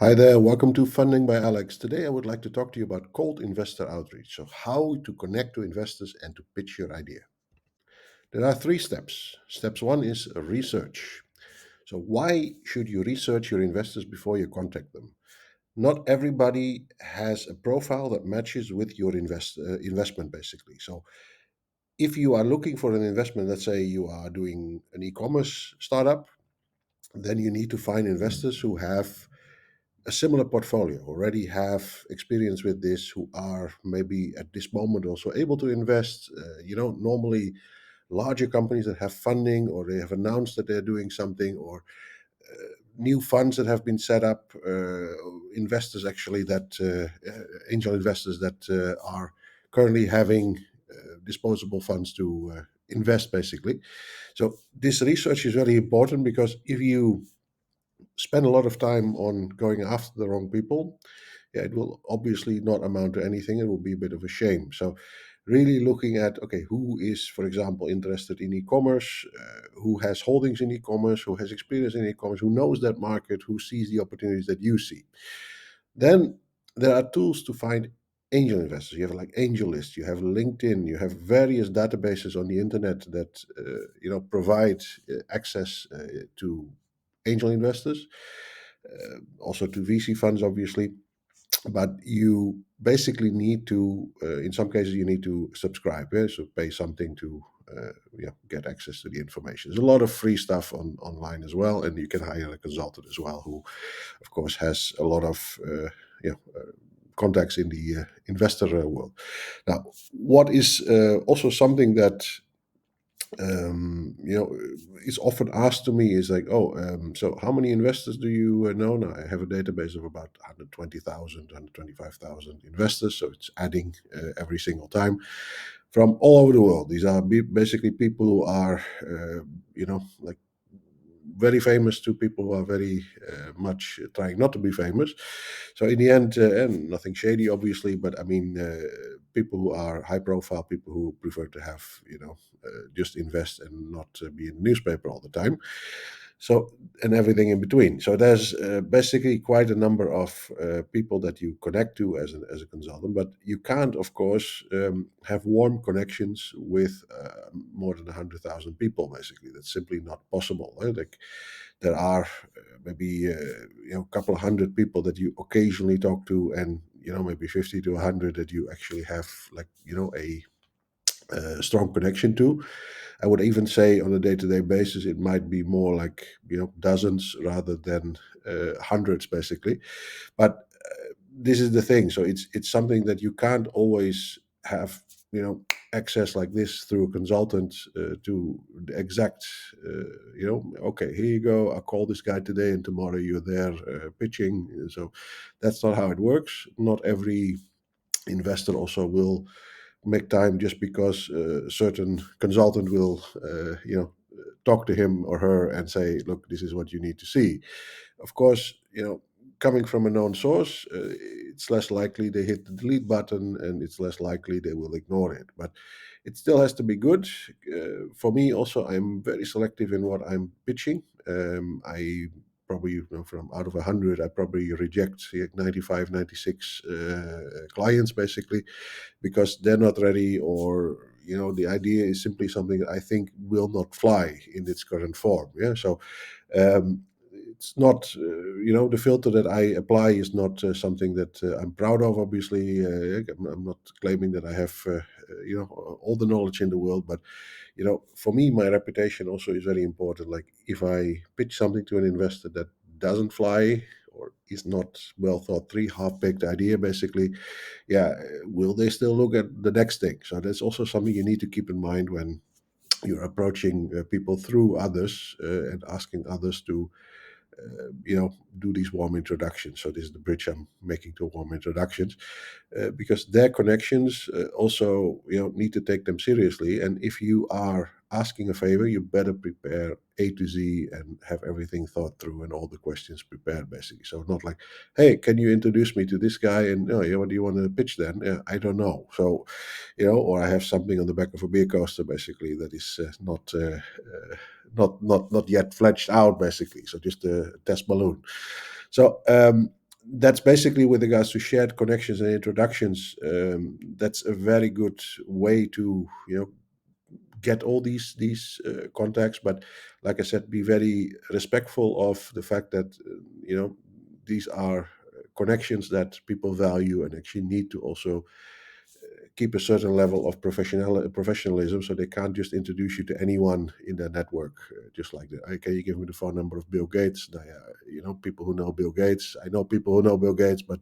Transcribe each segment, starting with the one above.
Hi there, welcome to Funding by Alex. Today I would like to talk to you about cold investor outreach. So, how to connect to investors and to pitch your idea. There are three steps. Steps one is research. So, why should you research your investors before you contact them? Not everybody has a profile that matches with your investment, basically. So, if you are looking for an investment, let's say you are doing an e commerce startup, then you need to find investors who have a similar portfolio, already have experience with this, who are maybe at this moment also able to invest. Normally larger companies that have funding or they have announced that they're doing something, or new funds that have been set up, investors actually that angel investors that are currently having disposable funds to invest, basically. So this research is very important because if you spend a lot of time on going after the wrong people, yeah, it will obviously not amount to anything. It will be a bit of a shame. So, really looking at, okay, who is, for example, interested in e-commerce, who has holdings in e-commerce, who has experience in e-commerce, who knows that market, who sees the opportunities that you see. Then there are tools to find angel investors. You have like AngelList, you have LinkedIn, you have various databases on the internet that provide access to angel investors, also to VC funds, obviously. But you basically need to, in some cases, you need to subscribe. Yeah? So pay something to get access to the information. There's a lot of free stuff online as well, and you can hire a consultant as well, who, of course, has a lot of contacts in the investor world. Now, what is also something that is often asked to me is like, oh, so how many investors do you know? Now, I have a database of about 120,000, 125,000 investors, so it's adding every single time from all over the world. These are basically people who are, like very famous to people who are very much trying not to be famous. So in the end, and nothing shady, obviously, but I mean, people who are high profile, people who prefer to have, just invest and not be in the newspaper all the time. So, and everything in between. So there's basically quite a number of people that you connect to as a consultant, but you can't, of course, have warm connections with more than 100,000 people. Basically, that's simply not possible. Like there are maybe a couple of hundred people that you occasionally talk to, and maybe 50 to 100 that you actually have like a strong connection to. I would even say on a day-to-day basis, it might be more like dozens rather than hundreds, basically. But this is the thing. So it's something that you can't always have access like this through a consultant to the exact. Okay, here you go. I'll call this guy today, and tomorrow you're there pitching. So that's not how it works. Not every investor also will make time just because a certain consultant will talk to him or her and say, look, this is what you need to see. Of course, coming from a known source, it's less likely they hit the delete button, and it's less likely they will ignore it. But it still has to be good. For me also, I'm very selective in what I'm pitching. I probably, from out of 100, I probably reject 95, 96 clients, basically, because they're not ready, or the idea is simply something that I think will not fly in its current form. Yeah, so um, it's not, the filter that I apply is not something that I'm proud of. Obviously, I'm not claiming that I have all the knowledge in the world, but for me, my reputation also is very important. Like if I pitch something to an investor that doesn't fly or is not well thought through, half-baked idea, basically, yeah, will they still look at the next thing? So that's also something you need to keep in mind when you're approaching people through others and asking others to do these warm introductions. So this is the bridge I'm making to warm introductions, because their connections also need to take them seriously. And if you are asking a favor, you better prepare A to Z and have everything thought through and all the questions prepared, basically. So not like, hey, can you introduce me to this guy? And yeah, what do you want to pitch then? I don't know. So or I have something on the back of a beer coaster, basically, that is not yet fledged out, basically. So just a test balloon. So that's basically with regards to shared connections and introductions. That's a very good way to get all these contacts. But like I said, be very respectful of the fact that these are connections that people value and actually need to also keep a certain level of professionalism, so they can't just introduce you to anyone in their network. Just like, can you give me the phone number of Bill Gates? Now, people who know Bill Gates. I know people who know Bill Gates, but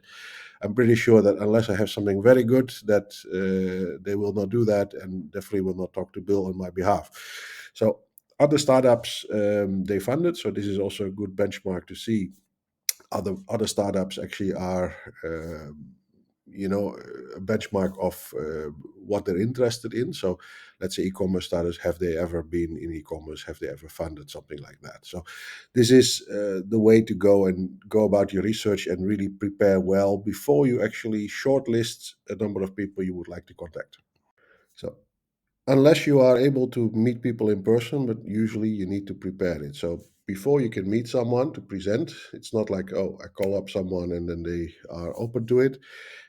I'm pretty sure that unless I have something very good, that they will not do that, and definitely will not talk to Bill on my behalf. So other startups, they funded. So this is also a good benchmark to see other startups actually are a benchmark of what they're interested in. So let's say e-commerce startups, have they ever been in e-commerce, have they ever funded something like that? So this is the way to go and go about your research and really prepare well before you actually shortlist a number of people you would like to contact. So unless you are able to meet people in person, but usually you need to prepare it. So before you can meet someone to present, it's not like, oh, I call up someone and then they are open to it.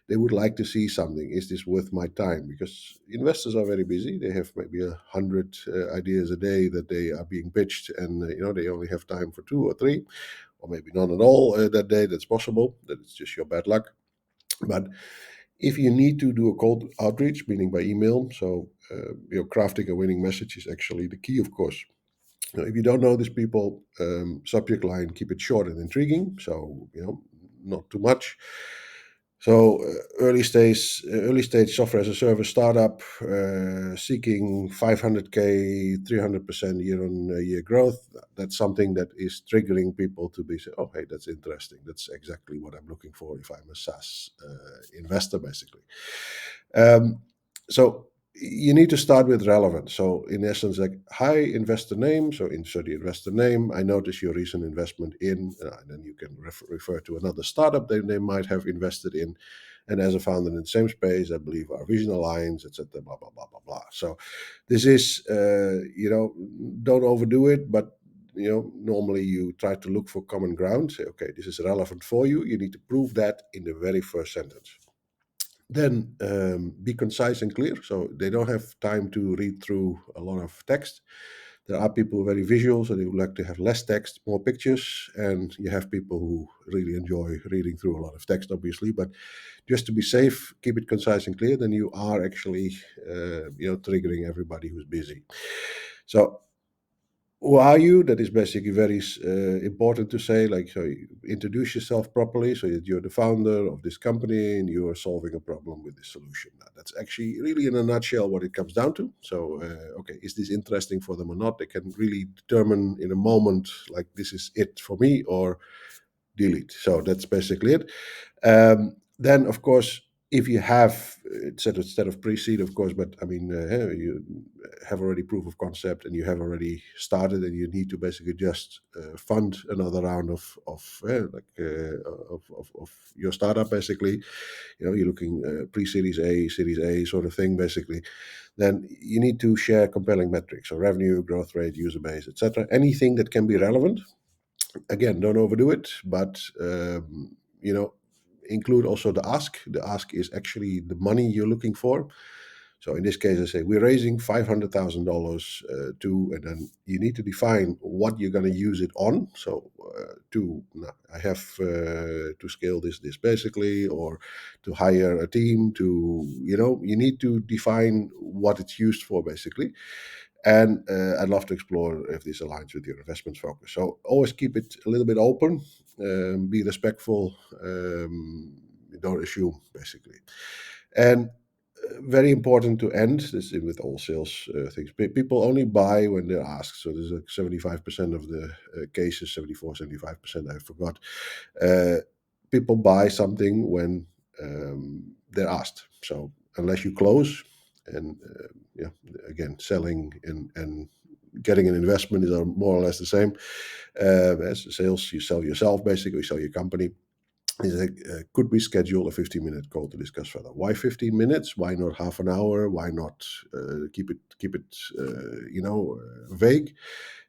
They would like to see something. Is this worth my time? Because investors are very busy. They have maybe 100 ideas a day that they are being pitched, and they only have time for two or three, or maybe none at all that day. That's possible. That it's just your bad luck. But if you need to do a cold outreach, meaning by email, so crafting a winning message is actually the key, of course. Now, if you don't know these people, subject line, keep it short and intriguing. So not too much. So early stage software as a service startup seeking 500K, 300% year on year growth. That's something that is triggering people to be say, oh, hey, that's interesting. That's exactly what I'm looking for if I'm a SaaS investor, basically. So you need to start with relevant. So in essence, like, hi, investor name. So insert the investor name. I notice your recent investment in, and then you can refer to another startup that they might have invested in. And as a founder in the same space, I believe our vision aligns, etc. Blah blah blah blah blah. So this is, don't overdo it, but normally you try to look for common ground. Say, okay, this is relevant for you. You need to prove that in the very first sentence. Then be concise and clear. So they don't have time to read through a lot of text. There are people who are very visual, so they would like to have less text, more pictures. And you have people who really enjoy reading through a lot of text, obviously. But just to be safe, keep it concise and clear. Then you are actually, triggering everybody who's busy. So who are you? That is basically very important to say. Like, so you introduce yourself properly, so that you're the founder of this company and you are solving a problem with this solution. Now, that's actually really, in a nutshell, what it comes down to. So, okay, is this interesting for them or not? They can really determine in a moment, like, this is it for me, or delete. So that's basically it. Then, of course, if you have instead of pre-seed, of course, but I mean, you have already proof of concept and you have already started, and you need to basically just fund another round of your startup. Basically, you're looking pre-series A, Series A sort of thing, basically. Then you need to share compelling metrics, so revenue, growth rate, user base, etc. Anything that can be relevant. Again, don't overdo it, but include also the ask. The ask is actually the money you're looking for. So in this case, I say we're raising $500,000 and then you need to define what you're going to use it on. So I have to scale this basically, or to hire a team. You need to define what it's used for, basically. And I'd love to explore if this aligns with your investment focus. So always keep it a little bit open, be respectful, don't assume, basically. And very important to end this with all sales things. People only buy when they're asked. So there's like 75% of the cases, 74, 75%, I forgot. People buy something when they're asked. So unless you close, and again, selling and getting an investment are more or less the same. As sales, you sell yourself, basically, you sell your company. Could we schedule a 15-minute call to discuss further? Why 15 minutes? Why not half an hour? Why not keep it vague?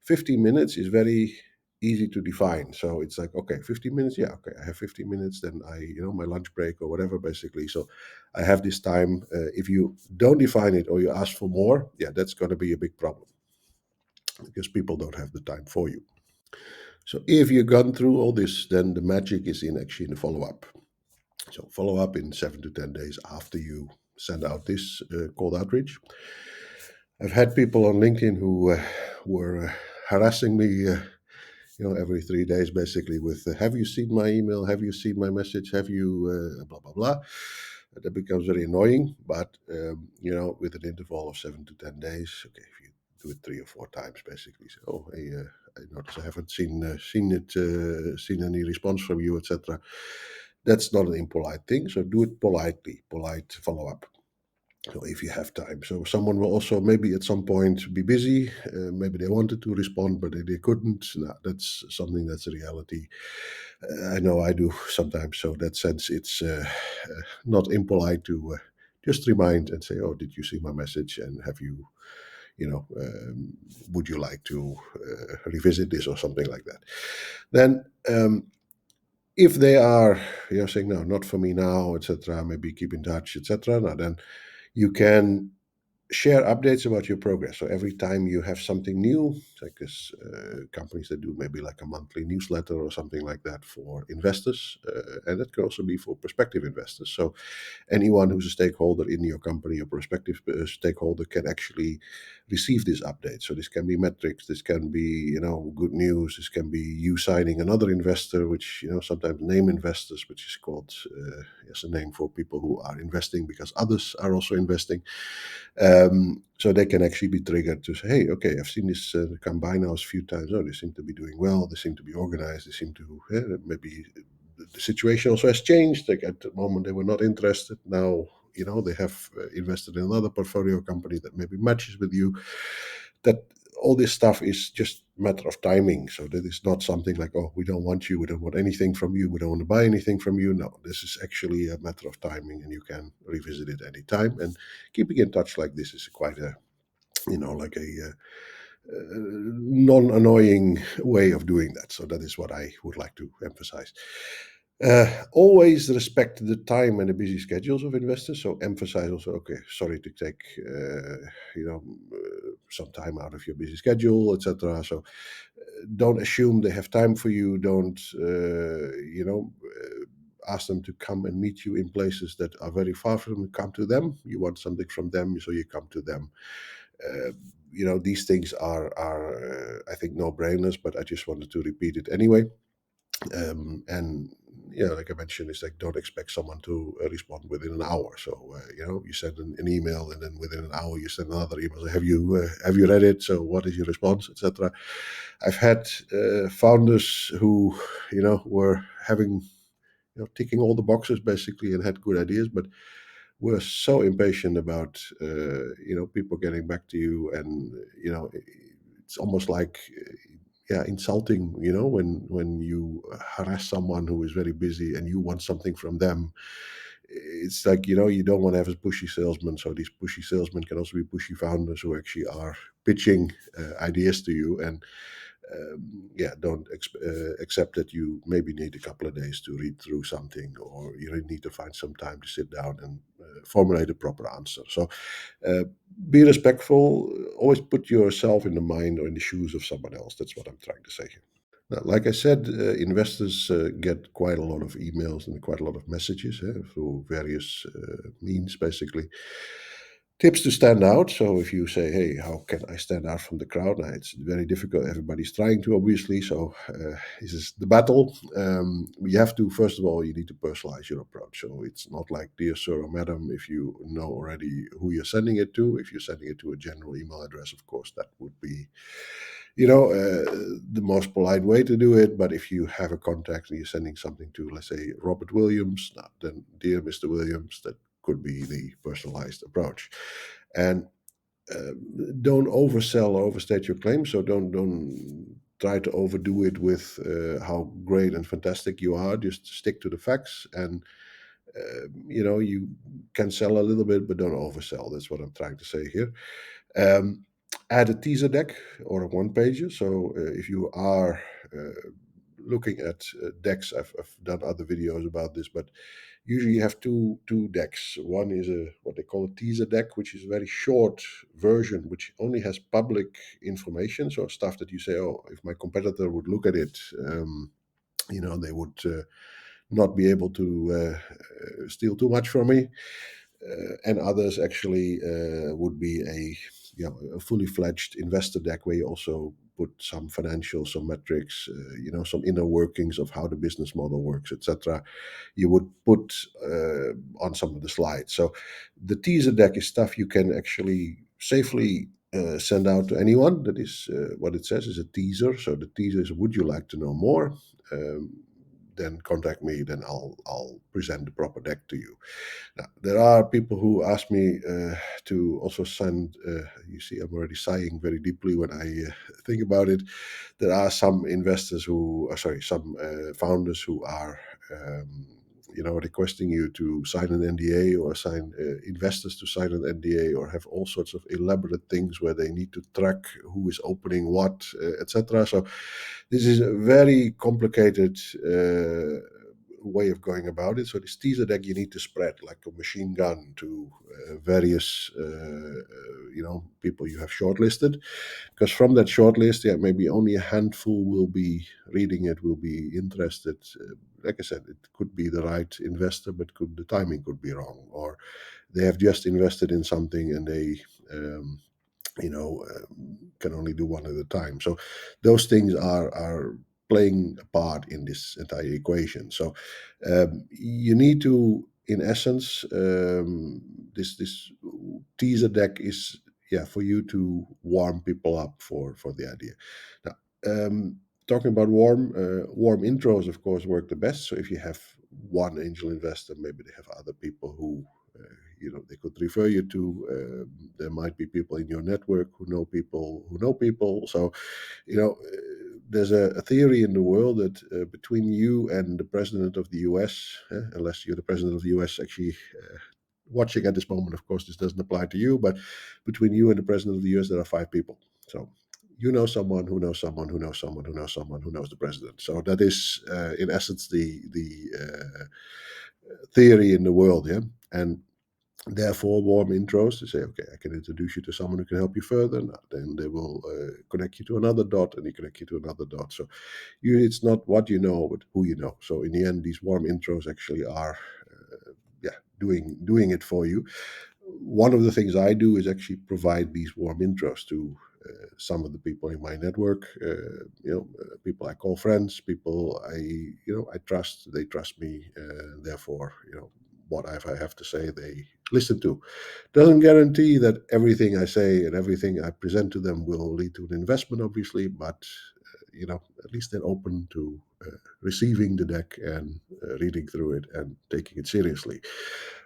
15 minutes is very easy to define. So it's like, okay, 15 minutes. Yeah, okay, I have 15 minutes. Then my lunch break or whatever, basically. So I have this time. If you don't define it or you ask for more, yeah, that's going to be a big problem because people don't have the time for you. So if you've gone through all this, then the magic is in actually in the follow up. So follow up in 7 to 10 days after you send out this cold outreach. I've had people on LinkedIn who were harassing me, every 3 days basically with, "Have you seen my email? Have you seen my message? Have you blah blah blah?" That becomes very annoying. But with an interval of 7 to 10 days, okay, if you do it 3 or 4 times, basically, say, "Oh, hey, I noticed I haven't seen any response from you, etc." That's not an impolite thing. So do it politely, polite follow up. So if you have time, so someone will also maybe at some point be busy. Maybe they wanted to respond, but they couldn't. No, that's something that's a reality. I know I do sometimes. So in that sense, it's not impolite to just remind and say, "Oh, did you see my message? And have you, would you like to revisit this or something like that?" Then, if they are, saying no, not for me now, etc., maybe keep in touch, etc., now then you can share updates about your progress. So every time you have something new, like this, companies that do maybe like a monthly newsletter or something like that for investors, and that can also be for prospective investors. So anyone who's a stakeholder in your company or prospective stakeholder can actually receive this update. So this can be metrics, this can be good news, this can be you signing another investor, which sometimes name investors, which is called as a name for people who are investing because others are also investing. So they can actually be triggered to say, "Hey, okay, I've seen this come by now a few times. Oh, they seem to be doing well. They seem to be organized. They seem to maybe the situation also has changed. Like at the moment, they were not interested. Now, they have invested in another portfolio company that maybe matches with you." That all this stuff is just a matter of timing. So that is not something like, "Oh, we don't want you. We don't want anything from you. We don't want to buy anything from you." No, this is actually a matter of timing, and you can revisit it anytime. And keeping in touch like this is quite a, like a non-annoying way of doing that. So that is what I would like to emphasize. Always respect the time and the busy schedules of investors. So emphasize also, okay, sorry to take some time out of your busy schedule, etc. So don't assume they have time for you. Don't ask them to come and meet you in places that are very far from you. Come to them. You want something from them, so you come to them. Uh, these things are I think no-brainers, but I just wanted to repeat it anyway. And like I mentioned, it's like don't expect someone to respond within an hour. So you send an email, and then within an hour you send another email. So, have you read it? So what is your response, etc. I've had founders who were having ticking all the boxes basically and had good ideas, but were so impatient about people getting back to you, and it's almost like insulting, when you harass someone who is very busy and you want something from them. It's like, you don't want to have a pushy salesman. So these pushy salesmen can also be pushy founders who actually are pitching ideas to you. And don't accept that you maybe need a couple of days to read through something, or you need to find some time to sit down and formulate a proper answer. So uh, be respectful. Always put yourself in the mind or in the shoes of someone else. That's what I'm trying to say here. Now, like I said, investors get quite a lot of emails and quite a lot of messages through various means, basically. Tips to stand out. So if you say, "Hey, how can I stand out from the crowd?" Now, it's very difficult. Everybody's trying to, obviously. So this is the battle. You have to, first of all, you need to personalize your approach. So it's not like, "Dear sir or madam," if you know already who you're sending it to. If you're sending it to a general email address, of course, that would be the most polite way to do it. But if you have a contact and you're sending something to, let's say, Robert Williams, now, then, "Dear Mr. Williams," that could be the personalized approach. And uh, don't oversell or overstate your claim. So don't try to overdo it with how great and fantastic you are. Just stick to the facts, and you can sell a little bit, but don't oversell. That's what I'm trying to say here. add a teaser deck or a one pager. So if you are looking at decks, I've done other videos about this, but usually you have two decks. One is a what they call a teaser deck, which is a very short version, which only has public information, so stuff that you say, oh, if my competitor would look at it, they would not be able to steal too much from me. And others actually would be a fully fledged investor deck where you also put some financials, some metrics, some inner workings of how the business model works, etc. You would put on some of the slides. So the teaser deck is stuff you can actually safely send out to anyone. That is what it says is a teaser. So the teaser is, would you like to know more? Then contact me. Then I'll present the proper deck to you. Now, there are people who ask me to also send. You see, I'm already sighing very deeply when I think about it. There are some investors some founders who are, requesting you to sign an NDA or sign investors to sign an NDA or have all sorts of elaborate things where they need to track who is opening what, etc. So this is a very complicated way of going about it. So this teaser deck you need to spread like a machine gun to various people you have shortlisted, because from that shortlist, yeah, maybe only a handful will be reading it, will be interested. Like I said, it could be the right investor, but the timing could be wrong, or they have just invested in something and they can only do one at a time. So those things are playing a part in this entire equation. So you need to, in essence, this teaser deck is, yeah, for you to warm people up for the idea. Now, talking about warm intros, of course, work the best. So if you have one angel investor, maybe they have other people who they could refer you to. There might be people in your network who know people who know people. So there's a theory in the world that between you and the president of the US, unless you're the president of the US actually watching at this moment, of course this doesn't apply to you, but between you and the president of the US there are 5 people. So you know someone who knows someone who knows someone who knows someone who knows the president. So that is in essence the theory in the world, yeah. And therefore, warm intros to say, okay, I can introduce you to someone who can help you further. Now, then they will connect you to another dot, and they connect you to another dot. So it's not what you know, but who you know. So in the end, these warm intros actually are, doing it for you. One of the things I do is actually provide these warm intros to some of the people in my network. People I call friends, people I trust. They trust me, therefore, what I have to say, they listen to. Doesn't guarantee that everything I say and everything I present to them will lead to an investment, obviously, but at least they're open to receiving the deck and reading through it and taking it seriously,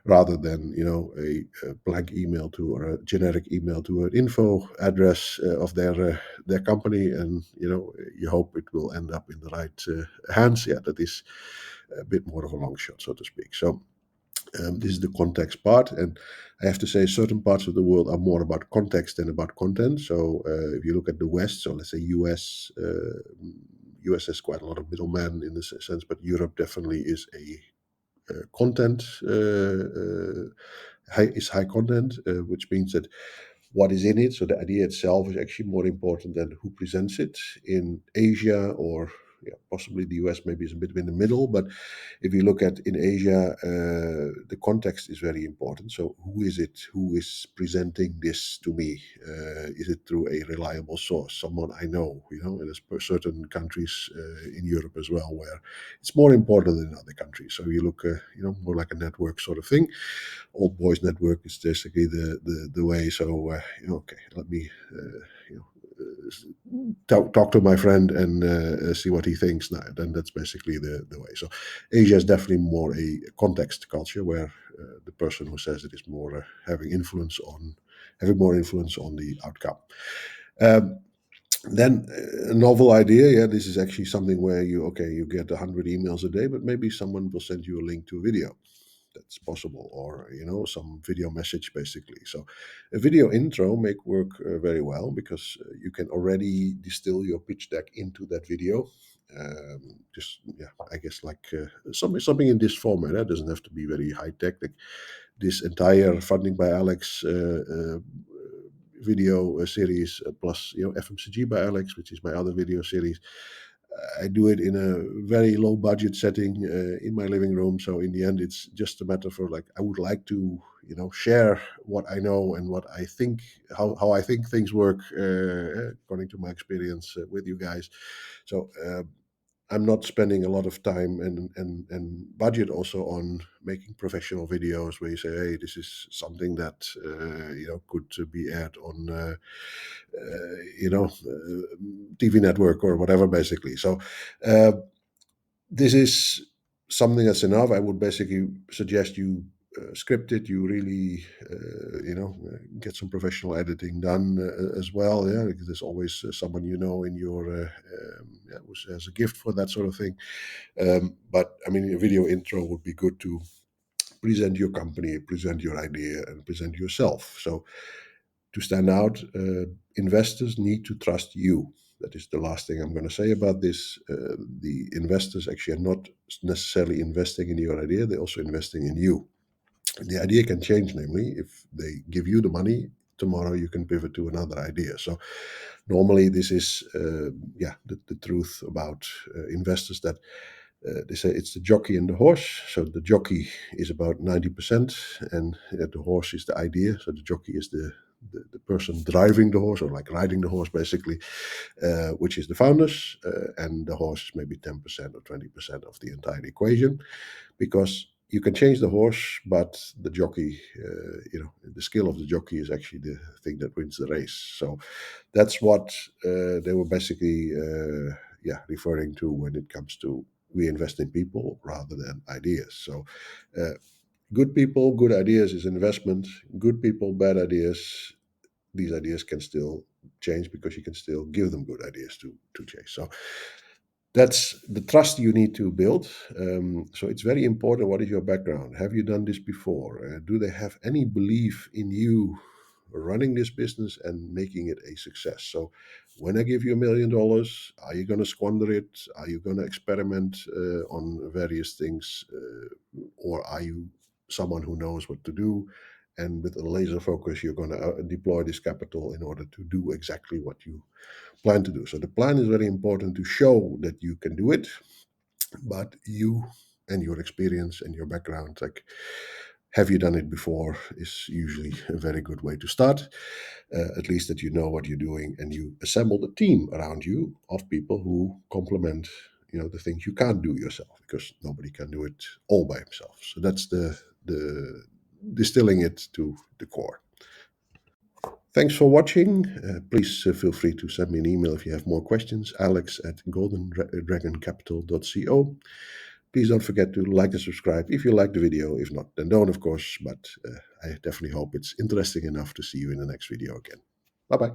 rather than a blank email to or a generic email to an info address of their company, and you hope it will end up in the right hands. Yeah, that is a bit more of a long shot, so to speak. So this is the context part, and I have to say certain parts of the world are more about context than about content. So if you look at the West, so let's say US has quite a lot of middlemen in this sense, but Europe definitely is a content high content, which means that what is in it, so the idea itself is actually more important than who presents it. In Asia or possibly the US maybe is a bit in the middle, but if you look at in Asia, the context is very important. So who is it? Who is presenting this to me? Is it through a reliable source, someone I know? And there's certain countries in Europe as well where it's more important than other countries. So you look, more like a network sort of thing. Old Boys Network is basically the way. So okay, let me talk to my friend and see what he thinks. Now, then that's basically the way. So Asia is definitely more a context culture where the person who says it is more having more influence on the outcome. Then a novel idea, yeah, this is actually something where you get 100 emails a day, but maybe someone will send you a link to a video. that's possible, or some video message basically. So a video intro make work very well, because you can already distill your pitch deck into that video. Just yeah, I guess like something in this format. That doesn't have to be very high tech. Like this entire Funding by Alex video series, plus FMCG by Alex, which is my other video series. I do it in a very low budget setting in my living room. So in the end, it's just a matter for like, I would like to share what I know and what I think, how I think things work according to my experience with you guys. So I'm not spending a lot of time and budget also on making professional videos where you say, hey, this is something that could be aired on TV network or whatever, basically. So uh, this is something that's enough. I would basically suggest you script it. You really, get some professional editing done as well. Yeah, because there's always someone in your who has a gift for that sort of thing. But I mean, a video intro would be good to present your company, present your idea, and present yourself. So to stand out, investors need to trust you. That is the last thing I'm going to say about this. The investors actually are not necessarily investing in your idea, they're also investing in you. The idea can change, namely, if they give you the money, tomorrow you can pivot to another idea. So normally this is, the truth about investors, that they say it's the jockey and the horse. So the jockey is about 90%, and the horse is the idea. So the jockey is the person driving the horse, or like riding the horse, basically, which is the founders, and the horse is maybe 10% or 20% of the entire equation, because you can change the horse, but the jockey, the skill of the jockey is actually the thing that wins the race. So that's what they were basically, referring to when it comes to we invest in people rather than ideas. So good people, good ideas is investment. Good people, bad ideas. These ideas can still change, because you can still give them good ideas to change. So that's the trust you need to build. So it's very important. What is your background? Have you done this before? Do they have any belief in you running this business and making it a success? So when I give you $1 million, are you going to squander it? Are you going to experiment on various things? Or are you someone who knows what to do? And with a laser focus, you're going to deploy this capital in order to do exactly what you plan to do. So the plan is very important to show that you can do it, but you and your experience and your background, like have you done it before, is usually a very good way to start. At least that you know what you're doing, and you assemble a team around you of people who complement the things you can't do yourself, because nobody can do it all by himself. So that's the distilling it to the core. Thanks for watching. Please feel free to send me an email if you have more questions. alex@goldendragoncapital.co. Please don't forget to like and subscribe if you like the video. If not, then don't, of course. But I definitely hope it's interesting enough to see you in the next video again. Bye-bye.